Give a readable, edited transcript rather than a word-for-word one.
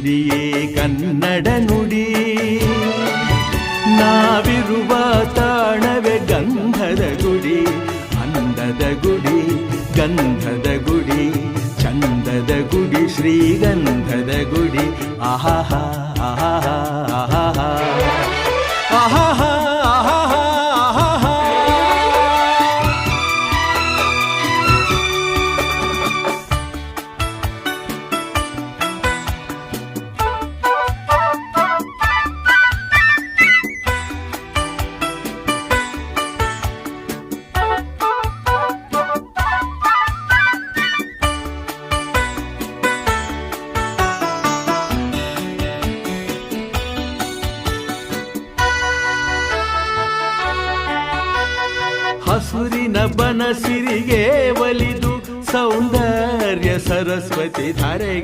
ನುಡಿಯೇ ಕನ್ನಡ ನುಡಿ. ನಾವಿರುವ ತಾಣವೇ ಗಂಧದ ಗುಡಿ, ಅಂದದ ಗುಡಿ ಗಂಧದ ಗುಡಿ, ಚಂದದ ಗುಡಿ ಶ್ರೀಗಂಧದ ಗುಡಿ. ಆಹಾಹಾ ಆಹಾಹಾ ಆಹಾಹಾ ಆಹಾಹಾ ಆಹಾಹಾ ಆಹಾಹಾ. ಹಸುರಿನ ಬನಸಿರಿಗೆ ಒಲಿದು ಸೌಂದರ್ಯ ಸರಸ್ವತಿ ಧಾರೆಗೆ